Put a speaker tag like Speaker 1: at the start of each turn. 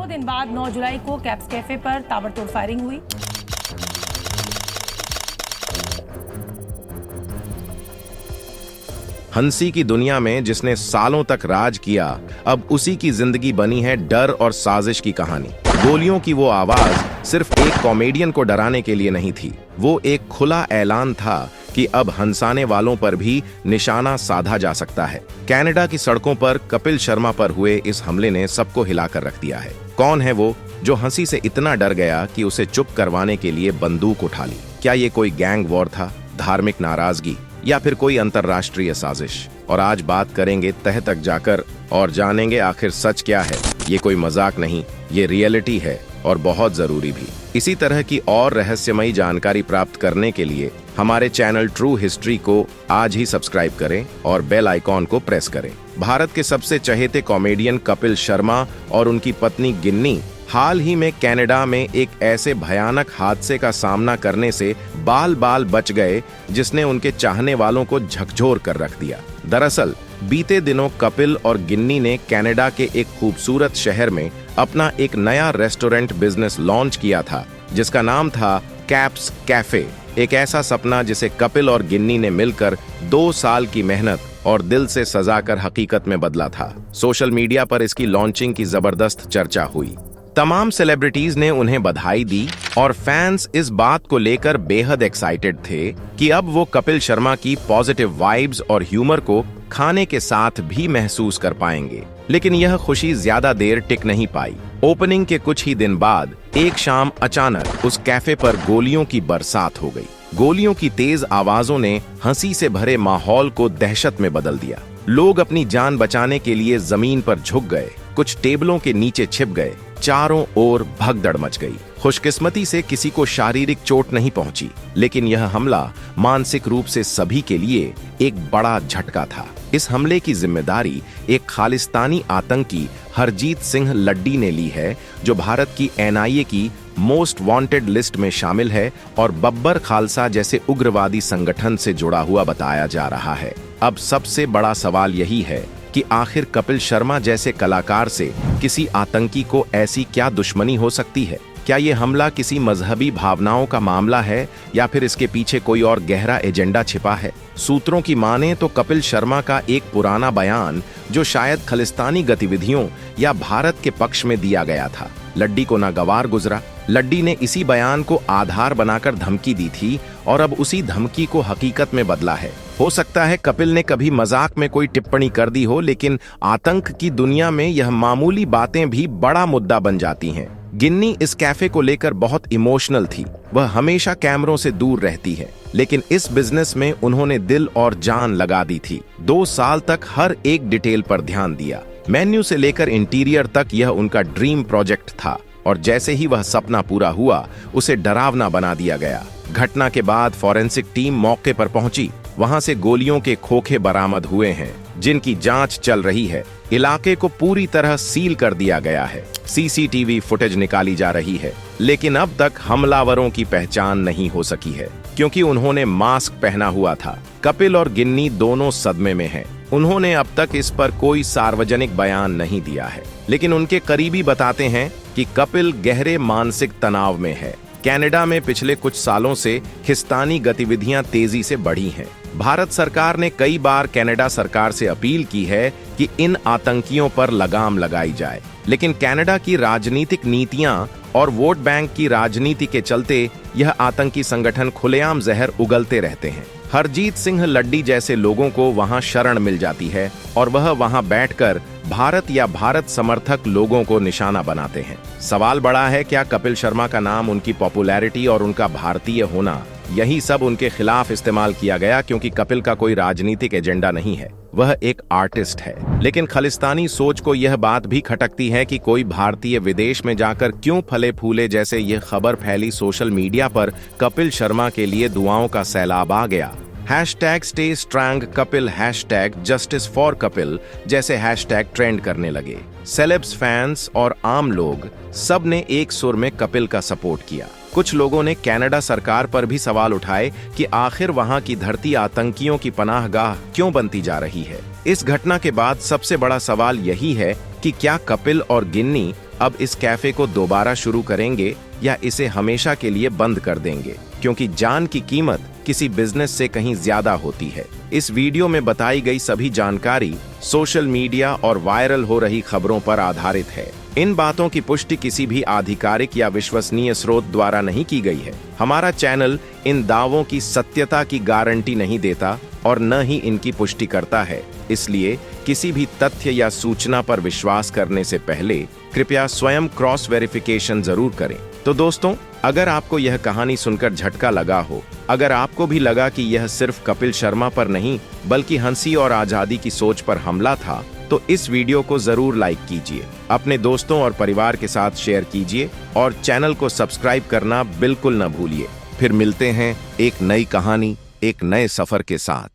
Speaker 1: दिन बाद 9 जुलाई को कैप्स कैफे पर ताबड़तोड़ फायरिंग हुई।
Speaker 2: हंसी की दुनिया में जिसने सालों तक राज किया, अब उसी की जिंदगी बनी है डर और साजिश की कहानी। गोलियों की वो आवाज सिर्फ एक कॉमेडियन को डराने के लिए नहीं थी, वो एक खुला ऐलान था कि अब हंसाने वालों पर भी निशाना साधा जा सकता है। कनाडा की सड़कों पर कपिल शर्मा पर हुए इस हमले ने सबको हिलाकर रख दिया है। कौन है वो जो हंसी से इतना डर गया कि उसे चुप करवाने के लिए बंदूक उठा ली? क्या ये कोई गैंग वॉर था, धार्मिक नाराजगी, या फिर कोई अंतर्राष्ट्रीय साजिश? और आज बात करेंगे तह तक जाकर और जानेंगे आखिर सच क्या है। ये कोई मजाक नहीं, ये रियलिटी है और बहुत जरूरी भी। इसी तरह की और रहस्यमयी जानकारी प्राप्त करने के लिए हमारे चैनल ट्रू हिस्ट्री को आज ही सब्सक्राइब करें और बेल आइकॉन को प्रेस करें। भारत के सबसे चहेते कॉमेडियन कपिल शर्मा और उनकी पत्नी गिन्नी हाल ही में कनाडा में एक ऐसे भयानक हादसे का सामना करने से बाल बाल बच गए जिसने उनके चाहने वालों को झकझोर कर रख दिया। दरअसल बीते दिनों कपिल और गिन्नी ने कनाडा के एक खूबसूरत शहर में अपना एक नया रेस्टोरेंट बिजनेस लॉन्च किया था जिसका नाम था कैप्स कैफे। एक ऐसा सपना जिसे कपिल और गिन्नी ने मिलकर 2 साल की मेहनत और दिल से सजाकर हकीकत में बदला था। सोशल मीडिया पर इसकी लॉन्चिंग की जबरदस्त चर्चा हुई। तमाम सेलिब्रिटीज ने उन्हें बधाई दी और फैंस इस बात को लेकर बेहद एक्साइटेड थे कि अब वो कपिल शर्मा की पॉजिटिव वाइब्स और ह्यूमर को खाने के साथ भी महसूस कर पाएंगे। लेकिन यह खुशी ज्यादा देर टिक नहीं पाई। ओपनिंग के कुछ ही दिन बाद एक शाम अचानक उस कैफे पर गोलियों की बरसात हो गई। गोलियों की तेज आवाजों ने हंसी से भरे माहौल को दहशत में बदल दिया। लोग अपनी जान बचाने के लिए जमीन पर झुक गए, कुछ टेबलों के नीचे छिप गए। चारों ओर भगदड़ मच गई। खुशकिस्मती से किसी को शारीरिक चोट नहीं पहुंची, लेकिन यह हमला मानसिक रूप से सभी के लिए एक बड़ा झटका था। इस हमले की जिम्मेदारी एक खालिस्तानी आतंकी हरजीत सिंह लड्डी ने ली है, जो भारत की एनआईए की मोस्ट वांटेड लिस्ट में शामिल है और बब्बर खालसा जैसे उग्रवादी संगठन से जुड़ा हुआ बताया जा रहा है। अब सबसे बड़ा सवाल यही है कि आखिर कपिल शर्मा जैसे कलाकार से किसी आतंकी को ऐसी क्या दुश्मनी हो सकती है? क्या ये हमला किसी मजहबी भावनाओं का मामला है या फिर इसके पीछे कोई और गहरा एजेंडा छिपा है? सूत्रों की माने तो कपिल शर्मा का एक पुराना बयान जो शायद खालिस्तानी गतिविधियों या भारत के पक्ष में दिया गया था, लड्डी को नागवार गुजरा। लड्डी ने इसी बयान को आधार बनाकर धमकी दी थी और अब उसी धमकी को हकीकत में बदला है। हो सकता है कपिल ने कभी मजाक में कोई टिप्पणी कर दी हो, लेकिन आतंक की दुनिया में यह मामूली बातें भी बड़ा मुद्दा बन जाती हैं। गिन्नी इस कैफे को लेकर बहुत इमोशनल थी। वह हमेशा कैमरों से दूर रहती है, लेकिन इस बिजनेस में उन्होंने दिल और जान लगा दी थी। 2 साल तक हर एक डिटेल पर ध्यान दिया। मेन्यू से लेकर इंटीरियर तक यह उनका ड्रीम प्रोजेक्ट था और जैसे ही वह सपना पूरा हुआ, उसे डरावना बना दिया गया। घटना के बाद फॉरेंसिक टीम मौके पर पहुंची। वहां से गोलियों के खोखे बरामद हुए हैं, जिनकी जांच चल रही है। इलाके को पूरी तरह सील कर दिया गया है। सीसीटीवी फुटेज निकाली जा रही है, लेकिन अब तक हमलावरों की पहचान नहीं हो सकी है क्योंकि उन्होंने मास्क पहना हुआ था। कपिल और गिन्नी दोनों सदमे में हैं। उन्होंने अब तक इस पर कोई सार्वजनिक बयान नहीं दिया है, लेकिन उनके करीबी बताते हैं कि कपिल गहरे मानसिक तनाव में है। कनाडा में पिछले कुछ सालों से खिस्तानी गतिविधियां तेजी से बढ़ी हैं। भारत सरकार ने कई बार कनाडा सरकार से अपील की है कि इन आतंकियों पर लगाम लगाई जाए, लेकिन कनाडा की राजनीतिक नीतियां और वोट बैंक की राजनीति के चलते यह आतंकी संगठन खुलेआम जहर उगलते रहते हैं। हरजीत सिंह लड्डी जैसे लोगों को वहां शरण मिल जाती है और वह वहां बैठकर भारत या भारत समर्थक लोगों को निशाना बनाते हैं। सवाल बड़ा है, क्या कपिल शर्मा का नाम, उनकी पॉपुलैरिटी और उनका भारतीय होना, यही सब उनके खिलाफ इस्तेमाल किया गया? क्योंकि कपिल का कोई राजनीतिक एजेंडा नहीं है, वह एक आर्टिस्ट है। लेकिन खालिस्तानी सोच को यह बात भी खटकती है कि कोई भारतीय विदेश में जाकर क्यों फले फूले, जैसे यह खबर फैली सोशल मीडिया पर कपिल शर्मा के लिए दुआओं का सैलाब आ गया। #Stay Strong Kapil, #Justice for Kapil जैसे हैशटैग ट्रेंड करने लगे। सेलेब्स, फैंस और आम लोग सब ने एक सुर में कपिल का सपोर्ट किया। कुछ लोगों ने कनाडा सरकार पर भी सवाल उठाए कि आखिर वहां की धरती आतंकियों की पनाहगाह क्यों बनती जा रही है। इस घटना के बाद सबसे बड़ा सवाल यही है कि क्या कपिल और गिन्नी अब इस कैफे को दोबारा शुरू करेंगे या इसे हमेशा के लिए बंद कर देंगे, क्योंकि जान की कीमत किसी बिजनेस से कहीं ज्यादा होती है। इस वीडियो में बताई गई सभी जानकारी सोशल मीडिया और वायरल हो रही खबरों पर आधारित है। इन बातों की पुष्टि किसी भी आधिकारिक या विश्वसनीय स्रोत द्वारा नहीं की गई है। हमारा चैनल इन दावों की सत्यता की गारंटी नहीं देता और न ही इनकी पुष्टि करता है, इसलिए किसी भी तथ्य या सूचना पर विश्वास करने से पहले कृपया स्वयं क्रॉस वेरिफिकेशन जरूर करें। तो दोस्तों, अगर आपको यह कहानी सुनकर झटका लगा हो, अगर आपको भी लगा कि यह सिर्फ कपिल शर्मा पर नहीं बल्कि हंसी और आजादी की सोच पर हमला था, तो इस वीडियो को जरूर लाइक कीजिए, अपने दोस्तों और परिवार के साथ शेयर कीजिए और चैनल को सब्सक्राइब करना बिल्कुल न भूलिए। फिर मिलते हैं एक नई कहानी, एक नए सफर के साथ।